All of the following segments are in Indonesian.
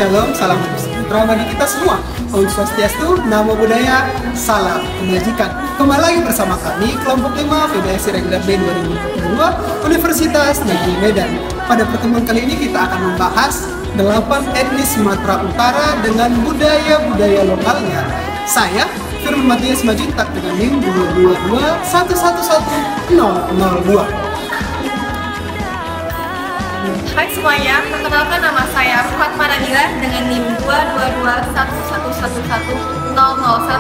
Shalom, salam sejahtera bagi kita semua. Om Swastiastu, Namo Buddhaya, salam kebajikan. Kembali lagi bersama kami, kelompok 5 PBSI Reguler B 2022 Universitas Negeri Medan. Pada pertemuan kali ini kita akan membahas 8 etnis Sumatera Utara dengan budaya-budaya lokalnya. Saya, Firman Matias Majintak dengan NIM 222111002. Hai semuanya, perkenalkan nama saya Fatma Nabila dengan NIM 22211111001.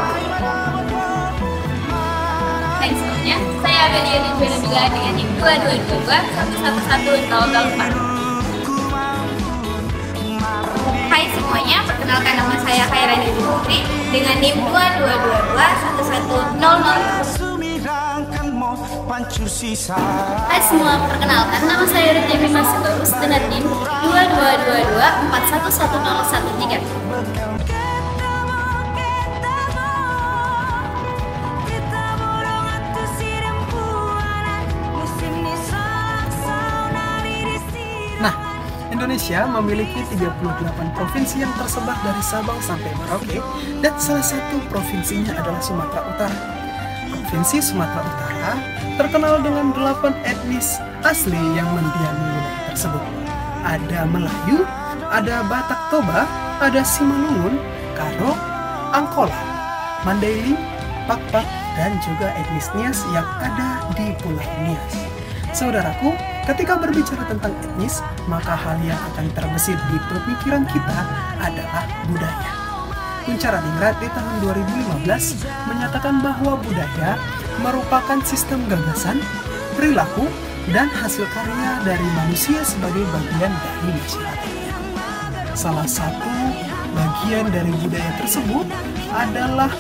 Hai semuanya, saya Amelia Nabila dengan NIM 222111004. Hai semuanya, perkenalkan nama saya Khairani Putri dengan NIM 222111004. Hai semua, perkenalkan nama saya Rita Bima Sitorus dengan NIM 222411013. Nah, Indonesia memiliki 38 provinsi yang tersebar dari Sabang sampai Merauke, dan salah satu provinsinya adalah Sumatera Utara. Provinsi Sumatera Utara terkenal dengan 8 etnis asli yang mendiami wilayah tersebut. Ada Melayu, ada Batak Toba, ada Simalungun, Karo, Angkola, Mandailing, Pakpak, dan juga etnis Nias yang ada di Pulau Nias. Saudaraku, ketika berbicara tentang etnis, maka hal yang akan terbesit di pemikiran kita adalah budaya. Kunchara Ningrat di tahun 2015 menyatakan bahwa budaya merupakan sistem gagasan, perilaku, dan hasil karya dari manusia sebagai bagian dari masyarakatnya. Salah satu bagian dari budaya tersebut adalah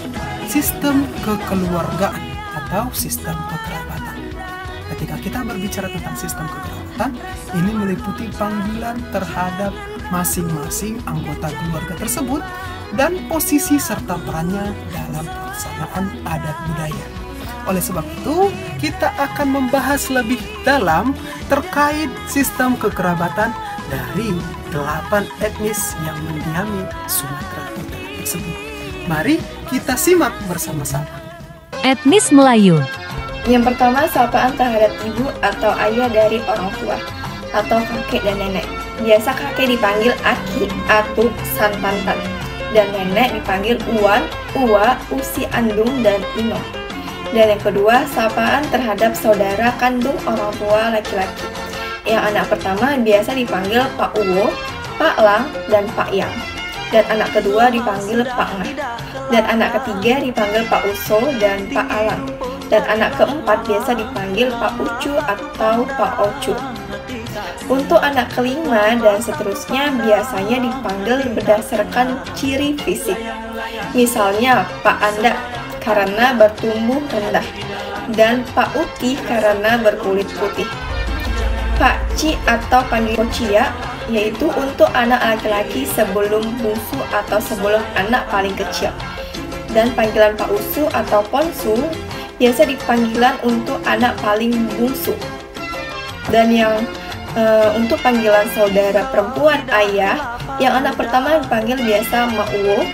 sistem kekeluargaan atau sistem kekerabatan. Ketika kita berbicara tentang sistem kekerabatan, ini meliputi panggilan terhadap masing-masing anggota keluarga tersebut dan posisi serta perannya dalam pelaksanaan adat budaya. Oleh sebab itu, kita akan membahas lebih dalam terkait sistem kekerabatan dari 8 etnis yang mendiami Sumatera Utara tersebut. Mari kita simak bersama-sama. Etnis Melayu. Yang pertama, sapaan terhadap ibu atau ayah dari orang tua atau kakek dan nenek. Biasa kakek dipanggil Aki, Atu, Santantan, dan nenek dipanggil Uwan, Uwa, Usi Andung, dan Ino. Dan yang kedua, sapaan terhadap saudara kandung orang tua laki-laki. Yang anak pertama biasa dipanggil Pak Uwo, Pak Lang, dan Pak Yang. Dan anak kedua dipanggil Pak Ngah. Dan anak ketiga dipanggil Pak Uso dan Pak Alang. Dan anak keempat biasa dipanggil Pak Ucu atau Pak Ocu. Untuk anak kelima dan seterusnya biasanya dipanggil berdasarkan ciri fisik. Misalnya Pak Anda karena bertumbuh rendah, dan Pak Uti karena berkulit putih. Pak Ci atau panggil Kocia, yaitu untuk anak laki-laki sebelum bungsu atau sebelum anak paling kecil. Dan panggilan Pak Usu atau Ponsu biasa dipanggilan untuk anak paling bungsu. Dan yang untuk panggilan saudara perempuan ayah, yang anak pertama dipanggil biasa Mak Uwo,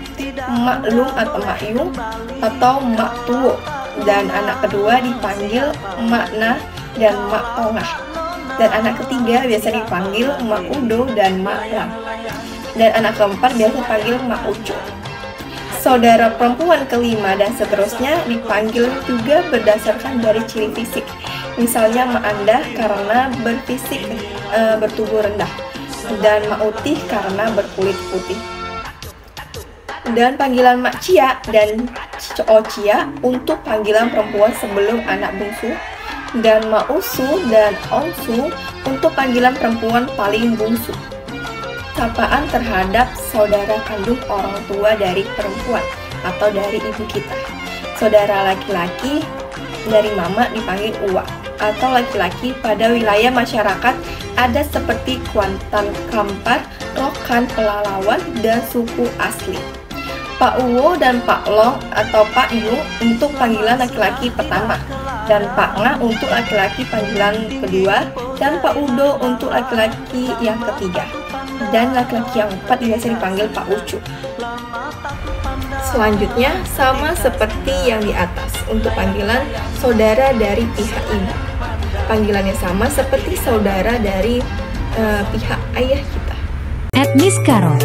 Mak Lung atau Mak Yung, atau Mak Tuwo. Dan anak kedua dipanggil Mak Nah dan Mak Tongah. Dan anak ketiga biasa dipanggil Mak Udo dan Mak Lang. Dan anak keempat biasa dipanggil Mak Ucu. Saudara perempuan kelima dan seterusnya dipanggil juga berdasarkan dari ciri fisik. Misalnya Mak Anda karena berfisik bertubuh rendah, dan Mak Utih karena berkulit putih. Dan panggilan Mak Cia dan Ocia untuk panggilan perempuan sebelum anak bungsu, dan Mak Usu dan Onsu untuk panggilan perempuan paling bungsu. Sapaan terhadap saudara kandung orang tua dari perempuan atau dari ibu kita. Saudara laki-laki dari mama dipanggil Uwa, atau laki-laki pada wilayah masyarakat ada seperti Kuantan, Kampar, Rokan, Pelalawan, dan suku asli. Pak Uwo dan Pak Long atau Pak Yu untuk panggilan laki-laki pertama, dan Pak Nga untuk laki-laki panggilan kedua, dan Pak Udo untuk laki-laki yang ketiga. dan laki-laki yang keempat biasa dipanggil Pak Ucu. Selanjutnya sama seperti yang di atas untuk panggilan saudara dari pihak ibu. Panggilannya sama seperti saudara dari pihak ayah kita. Etnis Karo.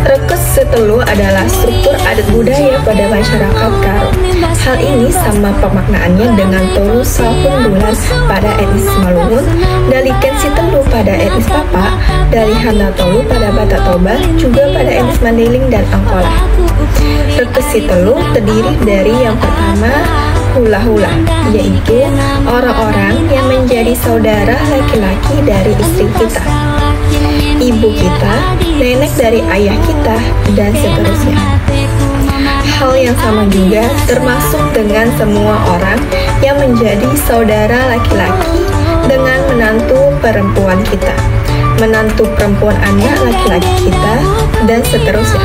Rekes Setelu adalah struktur adat budaya pada masyarakat Karo. Hal ini sama pemaknaannya dengan Tolu Sahun Dulan pada etnis Malungun, Daliken Sitelu pada etnis Papa, Dalihana Tolu pada Batak Toba, juga pada etnis Mandailing dan Angkola. Rekes Sitelu terdiri dari yang pertama hula-hula, yaitu orang-orang yang menjadi saudara laki-laki dari istri kita, ibu kita, nenek dari ayah kita, dan seterusnya. Hal yang sama juga termasuk dengan semua orang yang menjadi saudara laki-laki dengan menantu perempuan kita, menantu perempuan anak laki-laki kita, dan seterusnya.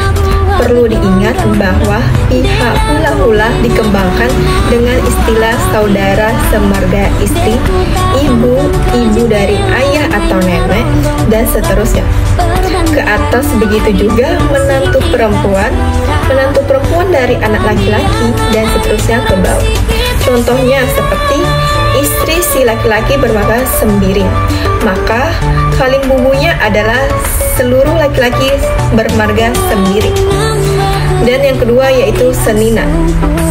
Perlu diingat bahwa pihak hula-hula dikembangkan dengan istilah saudara semarga istri, ibu dari ayah atau nenek, dan seterusnya. Ke atas begitu juga menantu perempuan dari anak laki-laki, dan seterusnya ke bawah. Contohnya seperti istri si laki-laki bermarga sembiring, maka kaling bubunya adalah seluruh laki-laki bermarga sembiring. Dan yang kedua yaitu senina,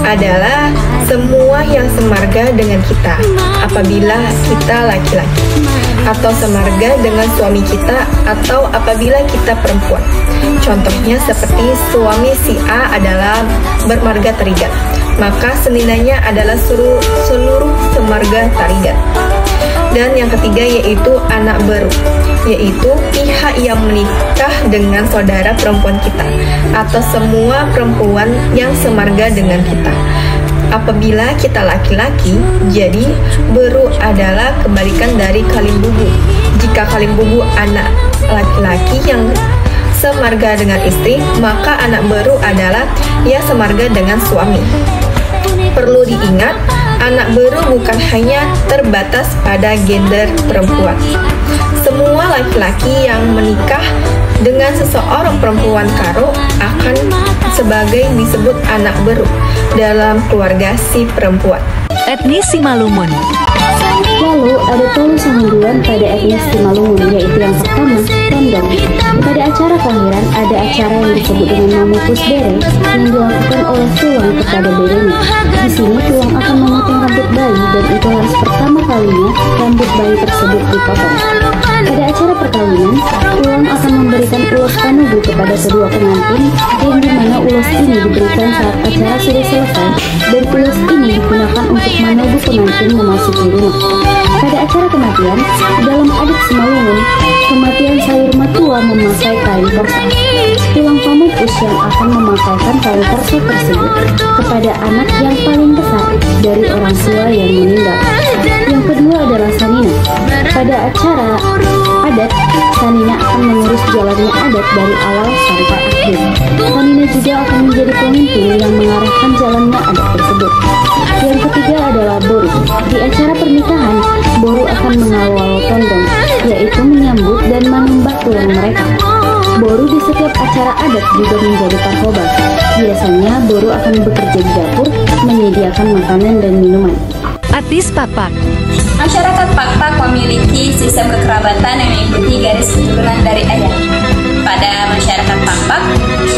adalah semua yang semarga dengan kita apabila kita laki-laki, atau semarga dengan suami kita atau apabila kita perempuan. Contohnya seperti suami si A adalah bermarga Tarigan, maka seninanya adalah seluruh semarga Tarigan. Dan yang ketiga yaitu anak baru, yaitu pihak yang menikah dengan saudara perempuan kita atau semua perempuan yang semarga dengan kita. Apabila kita laki-laki, jadi beru adalah kebalikan dari kaling bubu. Jika kaling bubu anak laki-laki yang semarga dengan istri, maka anak beru adalah yang semarga dengan suami. Perlu diingat, anak beru bukan hanya terbatas pada gender perempuan. Semua laki-laki yang menikah dengan seseorang perempuan Karo akan sebagai disebut anak beru dalam keluarga si perempuan. Etnis Simalungun. Lalu ada Tolu Sahunduan pada etnis Simalungun, yaitu yang pertama, Tondong. Pada acara kelahiran ada acara yang disebut dengan Mamukus Bere yang dilakukan oleh tulang kepada berenya. Di sini tulang akan memotong rambut bayi dan itu harus pertama kalinya rambut bayi tersebut dipotong. Pada acara perkawinan, tulang akan memberikan ulos panubu kepada kedua pengantin, yang dimana ulos ini diberikan saat acara sudah selesai dan ulos ini digunakan untuk menubu pengantin memasuki rumah. Pada acara kematian, dalam adat Simalungun, kematian sayur matua memakai kain korsa. Tulang pamupus yang akan memakaikan kain korsa tersebut kepada anak yang paling besar dari orang tua yang meninggal. Yang kedua adalah sanina. Pada acara adat, sanina akan mengurus jalannya adat dari awal sampai akhir. Sanina juga akan menjadi pemimpin yang mengarahkan jalannya adat tersebut. Yang ketiga adalah boru. Di acara pernikahan, boru akan mengawal tondong, yaitu menyambut dan menembak tulang mereka. Boru di setiap acara adat juga menjadi parkoba. Biasanya boru akan bekerja di dapur, menyediakan makanan dan minuman. Etnis Pakpak. Masyarakat Pakpak memiliki sistem kekerabatan yang mengikuti garis keturunan dari ayah. Pada masyarakat Pakpak,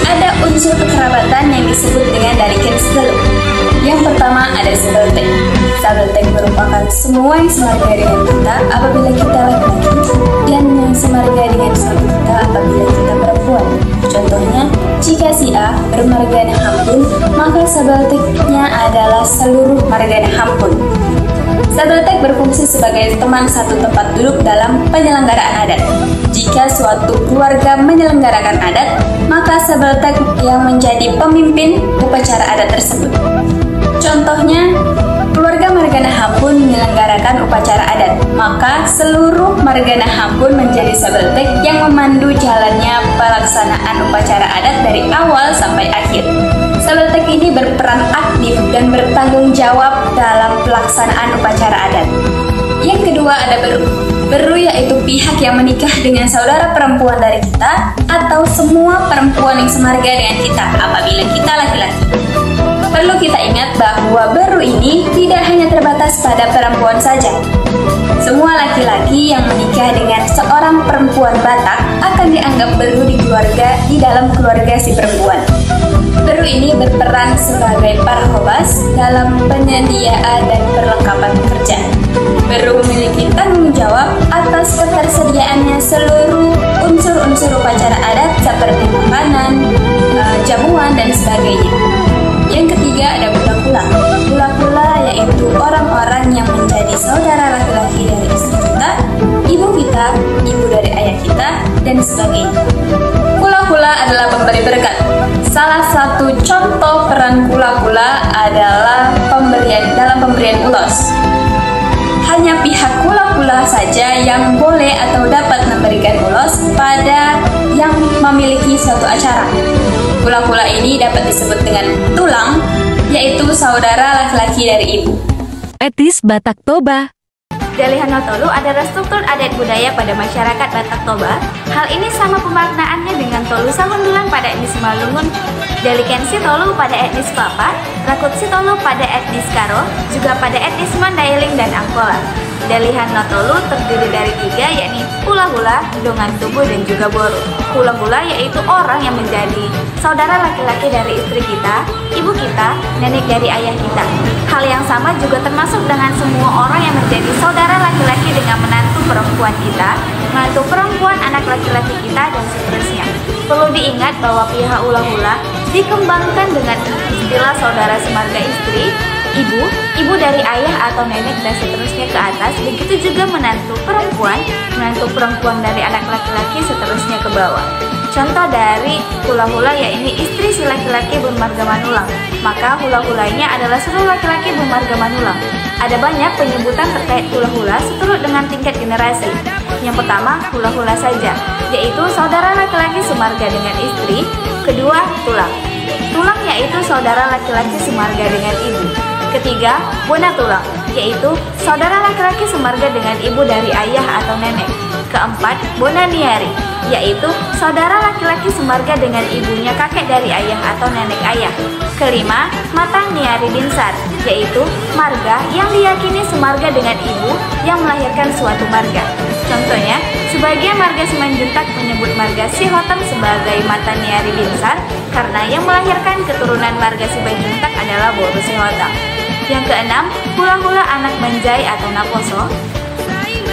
ada unsur kekerabatan yang disebut dengan Daliken Sitelu. Yang pertama ada Sabeltek. Sabeltek merupakan semua yang semarga dengan kita apabila kita laki-laki, dan yang semarga dengan suami kita apabila kita perempuan. Contohnya, jika si A bermargana Hampun, maka Sabelteknya adalah seluruh margana Hampun. Sabeltek berfungsi sebagai teman satu tempat duduk dalam penyelenggaraan adat. Jika suatu keluarga menyelenggarakan adat, maka Sabeltek yang menjadi pemimpin upacara adat tersebut. Contohnya, keluarga Margana Hampun menyelenggarakan upacara adat, maka seluruh Margana Hampun menjadi Sabeltek yang memandu jalannya pelaksanaan upacara adat dari awal sampai akhir. Sabeltek ini berperan aktif dan bertanggung jawab dalam pelaksanaan upacara adat. Yang kedua ada beru. Beru yaitu pihak yang menikah dengan saudara perempuan dari kita atau semua perempuan yang semarga dengan kita apabila kita laki-laki. Perlu kita ingat bahwa beru ini tidak hanya terbatas pada perempuan saja. Semua laki-laki yang menikah dengan seorang perempuan Batak akan dianggap beru di dalam keluarga si perempuan. Beru ini berperan sebagai parhobas dalam penyediaan dan perlengkapan pekerjaan. Beru memiliki tanggung jawab atas ketersediaannya seluruh unsur-unsur upacara adat seperti makanan, jamuan, dan sebagainya. Yang ketiga ada kula-kula. Kula-kula yaitu orang-orang yang menjadi saudara laki-laki dari istri kita, ibu dari ayah kita, dan sebagainya. Kula-kula adalah pemberi berkat. Salah satu contoh peran kula-kula adalah pemberian ulos. Hanya pihak kula-kula saja yang boleh atau dapat memberikan ulos pada yang memiliki suatu acara. Kula-kula ini dapat disebut dengan tulang, yaitu saudara laki-laki dari ibu. Etnis Batak Toba. Dalihan Notolu adalah struktur adat budaya pada masyarakat Batak Toba. Hal ini sama pemaknaannya dengan Tolu Sahundulan pada etnis Malungun, Daliken Sitolu pada etnis Papa, Rakut Sitolu pada etnis Karo, juga pada etnis Mandailing dan Angkola. Dalihan Notolu terdiri dari 3, yakni hula-hula, dongan tubuh, dan juga boru. Hula-hula yaitu orang yang menjadi saudara laki-laki dari istri kita, ibu kita, nenek dari ayah kita. Hal yang sama juga termasuk dengan semua orang yang menjadi saudara laki-laki dengan menantu perempuan kita, menantu perempuan anak laki-laki kita, dan seterusnya. Perlu diingat bahwa pihak hula-hula dikembangkan dengan istilah saudara semarga istri, ibu dari ayah atau nenek, dan seterusnya ke atas. Begitu juga menantu perempuan dari anak laki-laki, seterusnya ke bawah. Contoh dari hula-hula yaitu istri si laki-laki bermarga Manulang, maka hula-hulanya adalah seluruh laki-laki bermarga Manulang. Ada banyak penyebutan terkait hula-hula seturut dengan tingkat generasi. Yang pertama, hula-hula saja, yaitu saudara laki-laki semarga dengan istri. Kedua, tulang. Tulang yaitu saudara laki-laki semarga dengan ibu. Ketiga, bona tulang, yaitu saudara laki-laki semarga dengan ibu dari ayah atau nenek. Keempat, bona niari, yaitu saudara laki-laki semarga dengan ibunya kakek dari ayah atau nenek ayah. Kelima, matang niari dinsar, yaitu marga yang diyakini semarga dengan ibu yang melahirkan suatu marga. Contohnya, sebagian marga Simanjuntak menyebut marga Sihotam sebagai mata niari dinsar karena yang melahirkan keturunan marga Simanjuntak adalah Boru Sihotam. Yang keenam, hula-hula anak Manjai atau Naposo,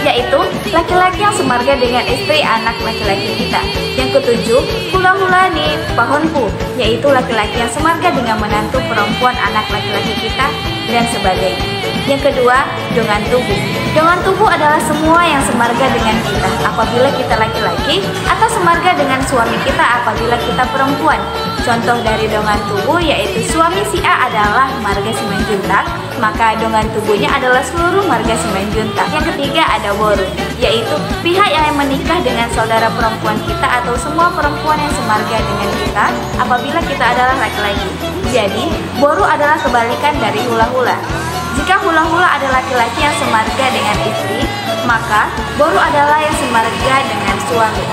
yaitu laki-laki yang semarga dengan istri anak laki-laki kita. Yang ketujuh, hula-hula ni Pahonpu, yaitu laki-laki yang semarga dengan menantu perempuan anak laki-laki kita, dan sebagainya. Yang kedua, dongan tubuh. Dongan tubuh adalah semua yang semarga dengan kita apabila kita laki-laki, atau semarga dengan suami kita apabila kita perempuan. Contoh dari dongan tubuh yaitu suami si A adalah marga Simanjuntak, maka dongan tubuhnya adalah seluruh marga Simanjuntak. Yang ketiga ada boru, yaitu pihak yang menikah dengan saudara perempuan kita atau semua perempuan yang semarga dengan kita apabila kita adalah laki-laki. Jadi, boru adalah kebalikan dari hula-hula. Jika hula-hula adalah laki-laki yang semarga dengan istri, maka boru adalah yang semarga dengan suami.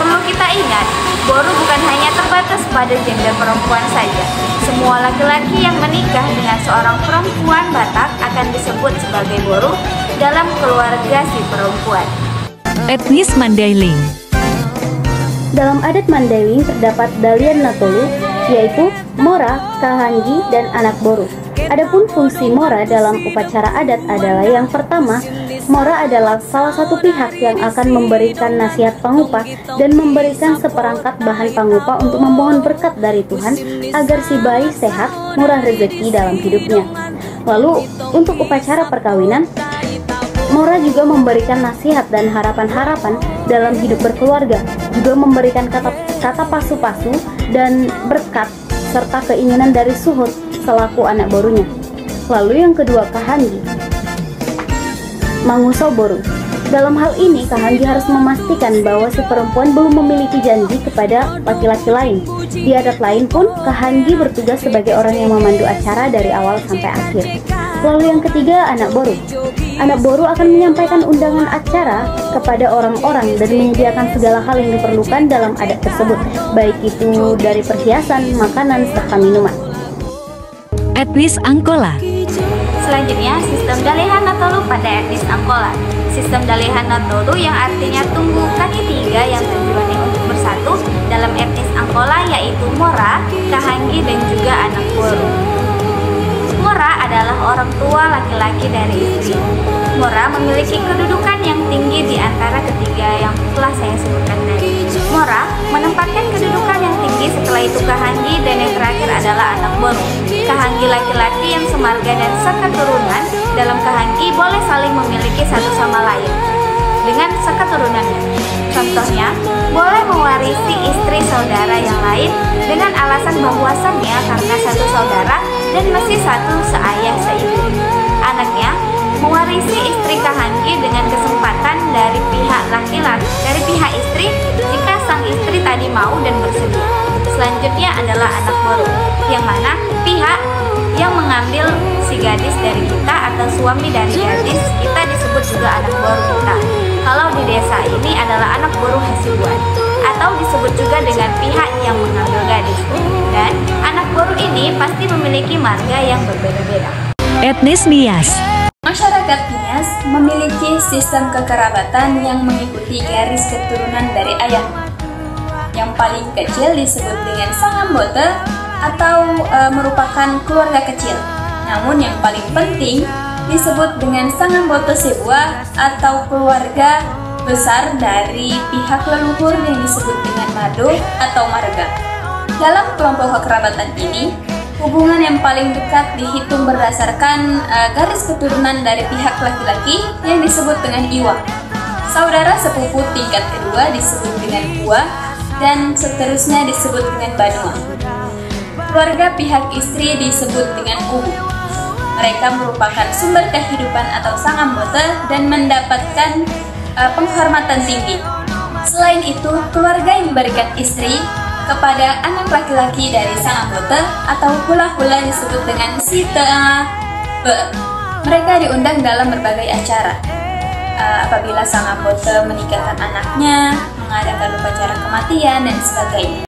Perlu kita ingat, boru bukan hanya terbatas pada gender perempuan saja. Semua laki-laki yang menikah dengan seorang perempuan Batak akan disebut sebagai boru dalam keluarga si perempuan. Etnis Mandailing. Dalam adat Mandailing terdapat Dalian Natolu, yaitu Mora, Kahanggi, dan anak boru. Adapun fungsi Mora dalam upacara adat adalah yang pertama, Mora adalah salah satu pihak yang akan memberikan nasihat pangupah dan memberikan seperangkat bahan pangupah untuk memohon berkat dari Tuhan agar si bayi sehat, murah rezeki dalam hidupnya. Lalu untuk upacara perkawinan, Mora juga memberikan nasihat dan harapan-harapan dalam hidup berkeluarga, juga memberikan kata pasu-pasu dan berkat serta keinginan dari suhut selaku anak borunya. Lalu yang kedua, Kahanggi, Manguso boru. Dalam hal ini, Kahanggi harus memastikan bahwa si perempuan belum memiliki janji kepada laki-laki lain. Di adat lain pun, Kahanggi bertugas sebagai orang yang memandu acara dari awal sampai akhir. Lalu yang ketiga, anak boru. Anak boru akan menyampaikan undangan acara kepada orang-orang dan menyediakan segala hal yang diperlukan dalam adat tersebut, baik itu dari perhiasan, makanan, serta minuman. Etnis Angkola. Selanjutnya, sistem Dalehan Natolu pada etnis Angkola. Sistem Dalehan Natolu yang artinya tunggu kaki tiga yang tujuannya untuk bersatu dalam etnis Angkola yaitu Mora, Kahanggi, dan juga anak boru. Mora adalah orang tua laki-laki dari istri. Mora memiliki kedudukan yang tinggi di antara ketiga yang telah saya sebutkan tadi. Mora menempatkan kedudukan yang tinggi, setelah itu Kahanggi, dan yang terakhir adalah anak boru. Kahanggi laki-laki yang semarga dan seketurunan dalam Kahanggi boleh saling memiliki satu sama lain dengan seketurunannya. Contohnya, boleh mewarisi istri saudara yang lain dengan alasan bahwasannya karena satu saudara dan masih satu seayah seibu. Anaknya mewarisi istri Kahanggi dengan kesempatan dari pihak laki-laki, dari pihak istri jika sang istri tadi mau dan bersedia. Selanjutnya adalah anak boru, yang mana pihak yang mengambil si gadis dari kita atau suami dari gadis kita disebut juga anak boru kita. Kalau di desa ini adalah anak boru Hasibuan, atau disebut juga dengan pihak yang mengambil gadis. Dan anak boru ini pasti memiliki marga yang berbeda-beda. Etnis Nias. Masyarakat Nias memiliki sistem kekerabatan yang mengikuti garis keturunan dari ayah. Yang paling kecil disebut dengan Sangambote atau merupakan keluarga kecil. Namun yang paling penting disebut dengan Sangambote Sebuah atau keluarga besar dari pihak leluhur yang disebut dengan Mado atau marga. Dalam kelompok kekerabatan ini, hubungan yang paling dekat dihitung berdasarkan garis keturunan dari pihak laki-laki yang disebut dengan Iwa. Saudara sepupu tingkat kedua disebut dengan Bua, dan seterusnya disebut dengan Banua. Keluarga pihak istri disebut dengan Ubu. Mereka merupakan sumber kehidupan atau Sangambote dan mendapatkan penghormatan tinggi. Selain itu, keluarga yang memberikan istri kepada anak laki-laki dari Sangambote atau hula-hula disebut dengan Siteabe. Mereka diundang dalam berbagai acara. Apabila Sangambote menikahkan anaknya, mengadakan upacara kematian, dan sebagainya.